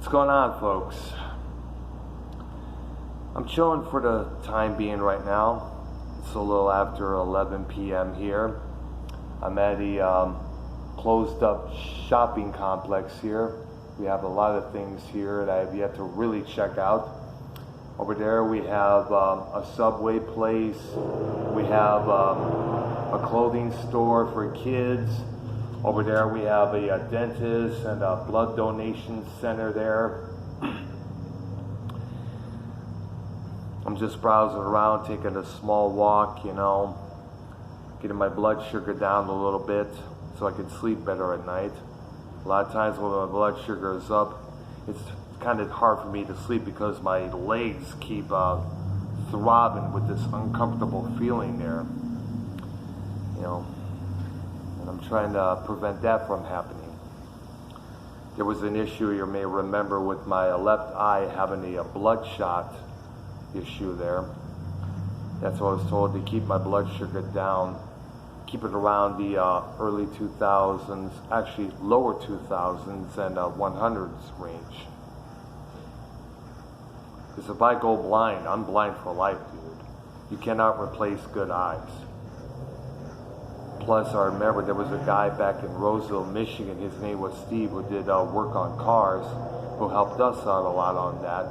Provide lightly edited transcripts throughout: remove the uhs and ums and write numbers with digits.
What's going on, folks? I'm chilling for the time being right now. It's a little after 11 p.m. here. I'm at a closed up shopping complex here. We have a lot of things here that I have yet to really check out. Over there we have a Subway place. We have a clothing store for kids. Over there we have a dentist and a blood donation center there. I'm just browsing around, taking a small walk, getting my blood sugar down a little bit so I can sleep better at night. A lot of times when my blood sugar is up, it's kind of hard for me to sleep because my legs keep throbbing with this uncomfortable feeling there. And I'm trying to prevent that from happening. There was an issue you may remember with my left eye having a bloodshot issue there. That's what I was told, to keep my blood sugar down, keep it around the early 2000s, actually lower 2000s and 100s range. Because if I go blind, I'm blind for life, dude. You cannot replace good eyes. Plus, I remember there was a guy back in Roseville, Michigan, his name was Steve, who did work on cars, who helped us out a lot on that.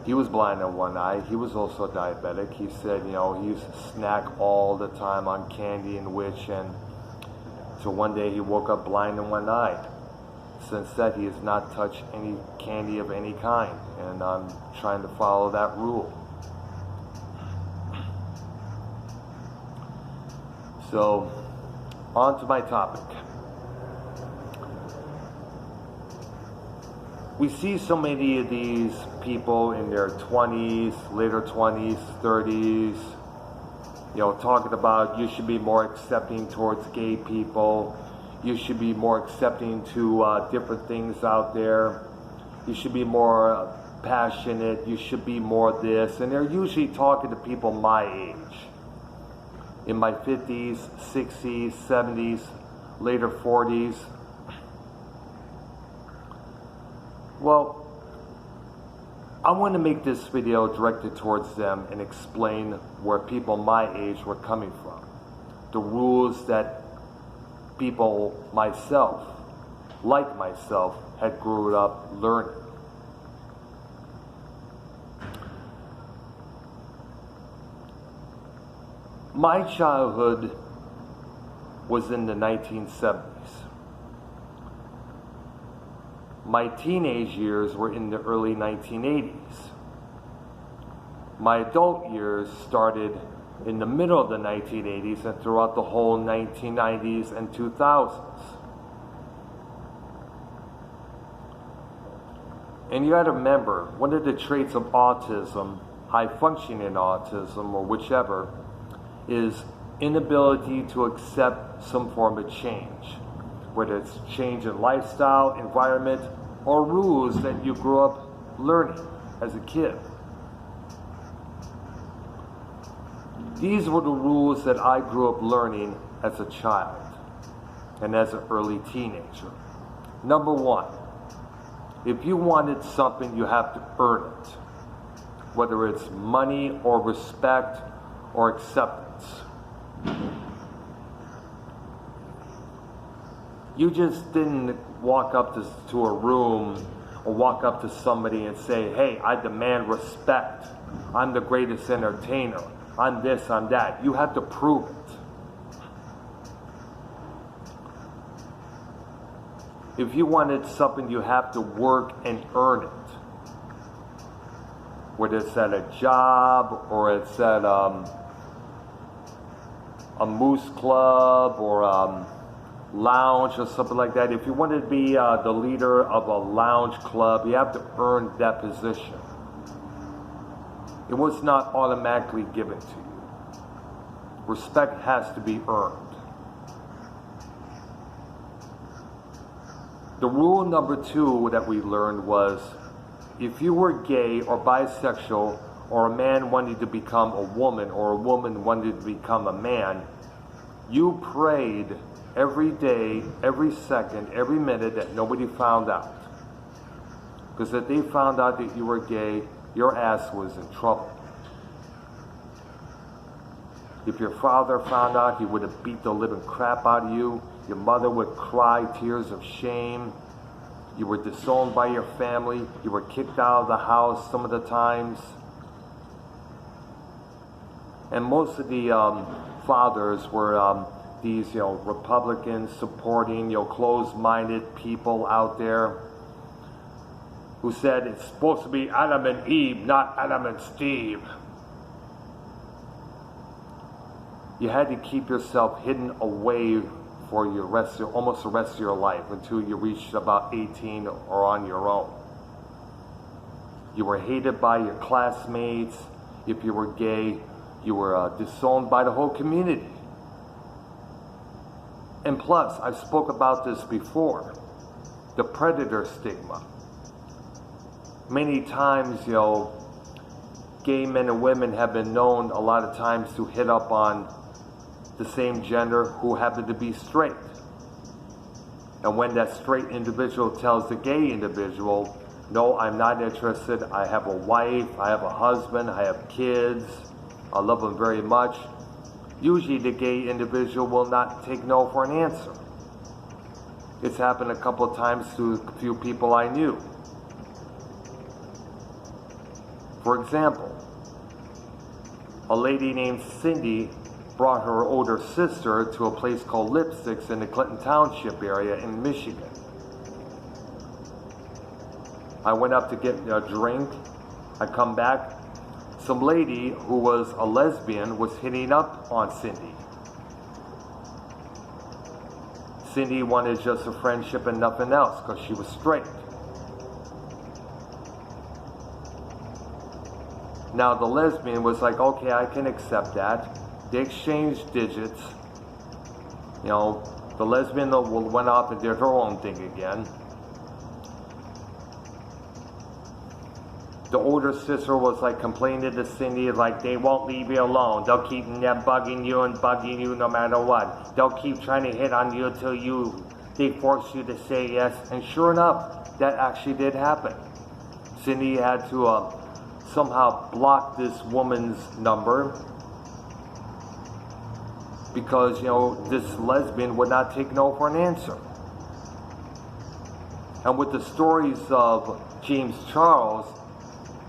He was blind in one eye. He was also diabetic. He said, he used to snack all the time on candy and which, and so one day he woke up blind in one eye. Since that, he has not touched any candy of any kind, and I'm trying to follow that rule. So, on to my topic. We see so many of these people in their 20s, later 20s, 30s, talking about you should be more accepting towards gay people. You should be more accepting to different things out there. You should be more passionate. You should be more this. And they're usually talking to people my age. In my 50s, 60s, 70s, later 40s. Well, I want to make this video directed towards them and explain where people my age were coming from. The rules that people like myself, had grew up learning. My childhood was in the 1970s. My teenage years were in the early 1980s. My adult years started in the middle of the 1980s and throughout the whole 1990s and 2000s. And you got to remember, one of the traits of autism, high functioning autism or whichever, is inability to accept some form of change, whether it's change in lifestyle, environment, or rules that you grew up learning as a kid. These were the rules that I grew up learning as a child and as an early teenager. Number one, if you wanted something, you have to earn it, whether it's money or respect or acceptance. You just didn't walk up to a room or walk up to somebody and say, hey, I demand respect. I'm the greatest entertainer. I'm this, I'm that. You have to prove it. If you wanted something, you have to work and earn it. Whether it's at a job or it's at a moose club or lounge or something like that. If you wanted to be the leader of a lounge club, you have to earn that position. It was not automatically given to you. Respect has to be earned. The rule number 2 that we learned was, if you were gay or bisexual, or a man wanted to become a woman, or a woman wanted to become a man, you prayed every day, every second, every minute that nobody found out. Because if they found out that you were gay, your ass was in trouble. If your father found out, he would have beat the living crap out of you. Your mother would cry tears of shame. You were disowned by your family. You were kicked out of the house some of the times. And most of the fathers were these, Republicans supporting, closed-minded people out there who said it's supposed to be Adam and Eve, not Adam and Steve. You had to keep yourself hidden away for almost the rest of your life until you reached about 18 or on your own. You were hated by your classmates. If you were gay, you were disowned by the whole community. And plus, I spoke about this before, the predator stigma. Many times, gay men and women have been known a lot of times to hit up on the same gender who happen to be straight. And when that straight individual tells the gay individual, no, I'm not interested, I have a wife, I have a husband, I have kids, I love them very much, usually the gay individual will not take no for an answer. It's happened a couple of times to a few people I knew. For example, a lady named Cindy brought her older sister to a place called Lipsticks in the Clinton Township area in Michigan. I went up to get a drink. I come back. Some lady who was a lesbian was hitting up on Cindy. Cindy wanted just a friendship and nothing else because she was straight. Now the lesbian was like, okay, I can accept that. They exchanged digits. The lesbian went off and did her own thing again. The older sister was like complaining to Cindy, like, they won't leave you alone. They'll keep bugging you no matter what. They'll keep trying to hit on you until they force you to say yes. And sure enough, that actually did happen. Cindy had to somehow block this woman's number because, this lesbian would not take no for an answer. And with the stories of James Charles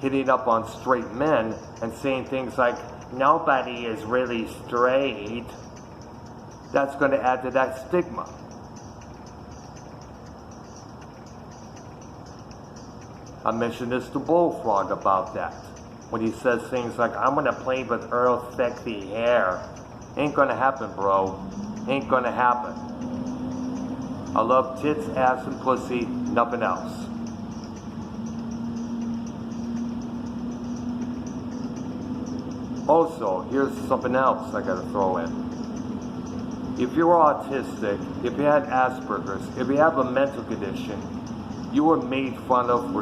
hitting up on straight men and saying things like, nobody is really straight, that's going to add to that stigma. I mentioned this to Bullfrog about that. When he says things like, I'm going to play with Earl's sexy hair. Ain't going to happen, bro. Ain't going to happen. I love tits, ass, and pussy, nothing else. Also, here's something else I gotta throw in. If you're autistic, if you had Asperger's, if you have a mental condition, you were made fun of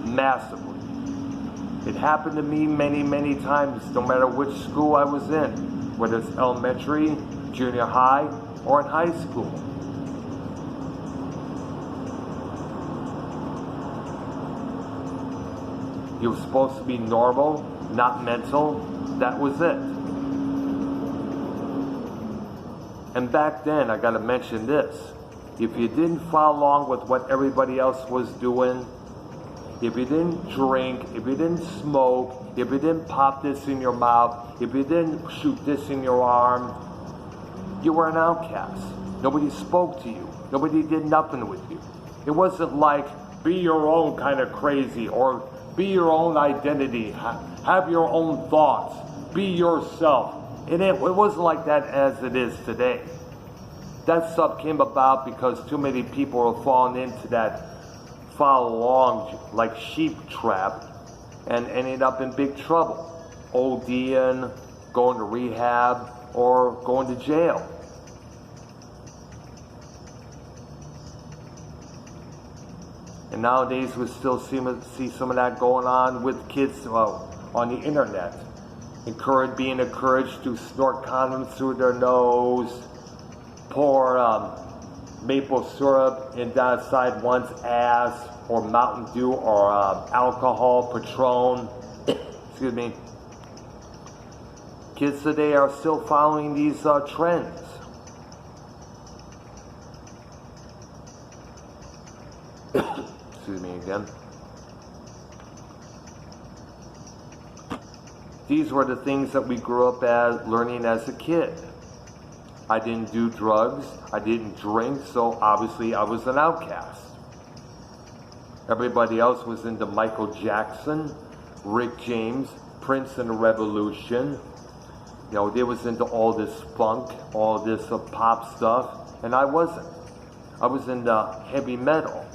massively. It happened to me many, many times, no matter which school I was in, whether it's elementary, junior high, or in high school. You were supposed to be normal, not mental. That was it. And back then, I gotta mention this. If you didn't follow along with what everybody else was doing, if you didn't drink, if you didn't smoke, if you didn't pop this in your mouth, if you didn't shoot this in your arm, you were an outcast. Nobody spoke to you. Nobody did nothing with you. It wasn't like, be your own kind of crazy, or be your own identity, have your own thoughts, be yourself. It wasn't like that as it is today. That stuff came about because too many people were falling into that follow along like sheep trap and ended up in big trouble. ODing, going to rehab, or going to jail. And nowadays we still see some of that going on with kids on the internet. Being encouraged to snort condoms through their nose, pour maple syrup in inside one's ass, or Mountain Dew, or alcohol, Patron. Excuse me. Kids today are still following these trends. Excuse me again. These were the things that we grew up as learning as a kid. I didn't do drugs, I didn't drink, so obviously I was an outcast. Everybody else was into Michael Jackson, Rick James, Prince and the Revolution. You know, they was into all this funk, all this pop stuff, and I wasn't. I was into heavy metal.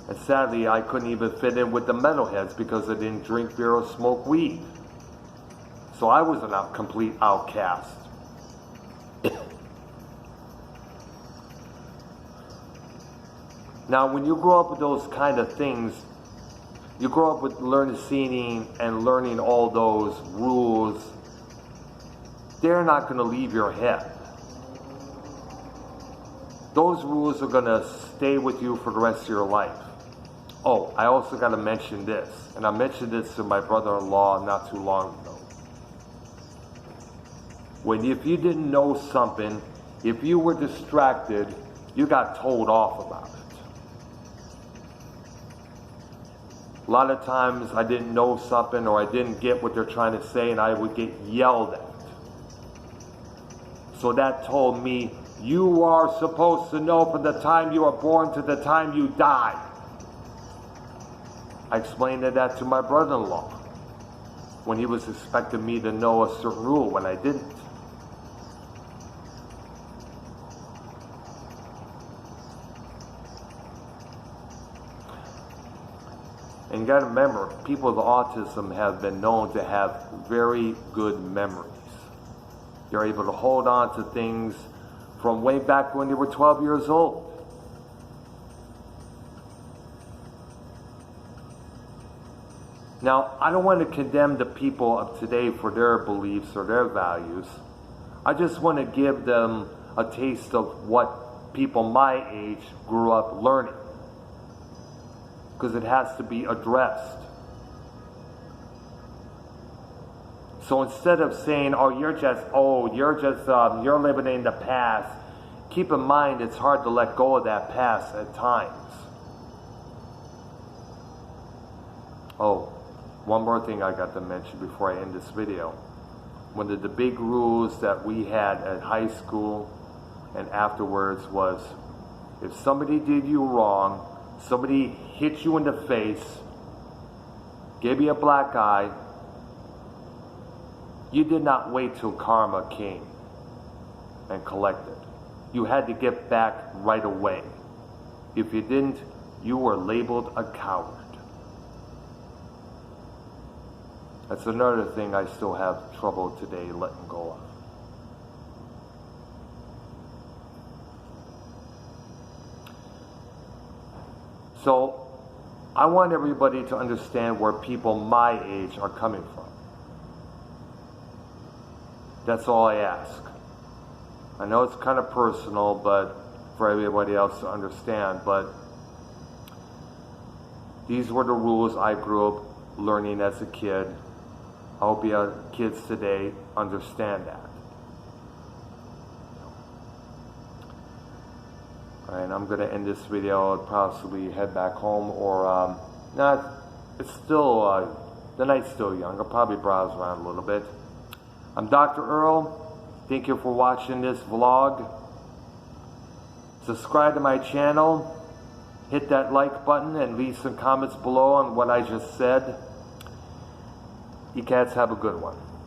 And sadly, I couldn't even fit in with the metalheads because I didn't drink beer or smoke weed. So I was a complete outcast. Now, when you grow up with those kind of things, you grow up with seeing and learning all those rules. They're not going to leave your head. Those rules are going to stay with you for the rest of your life. Oh, I also got to mention this, and I mentioned this to my brother-in-law not too long ago. If you didn't know something, if you were distracted, you got told off about it. A lot of times I didn't know something or I didn't get what they're trying to say, and I would get yelled at. So that told me, you are supposed to know from the time you are born to the time you die. I explained that to my brother-in-law when he was expecting me to know a certain rule when I didn't. And you got to remember, people with autism have been known to have very good memories. They're able to hold on to things from way back when they were 12 years old. Now, I don't want to condemn the people of today for their beliefs or their values. I just want to give them a taste of what people my age grew up learning. Because it has to be addressed. So instead of saying, oh, you're just old, you're living in the past, keep in mind it's hard to let go of that past at times. Oh, one more thing I got to mention before I end this video. One of the big rules that we had at high school and afterwards was, if somebody did you wrong, somebody hit you in the face, gave you a black eye, you did not wait till karma came and collected. You had to get back right away. If you didn't, you were labeled a coward. That's another thing I still have trouble today letting go of. So, I want everybody to understand where people my age are coming from. That's all I ask. I know it's kind of personal, but for everybody else to understand, but these were the rules I grew up learning as a kid. I hope your kids today understand that. Alright, I'm going to end this video. I'll possibly head back home, or it's still, the night's still young. I'll probably browse around a little bit. I'm Dr. Earl. Thank you for watching this vlog. Subscribe to my channel. Hit that like button and leave some comments below on what I just said. You cats have a good one.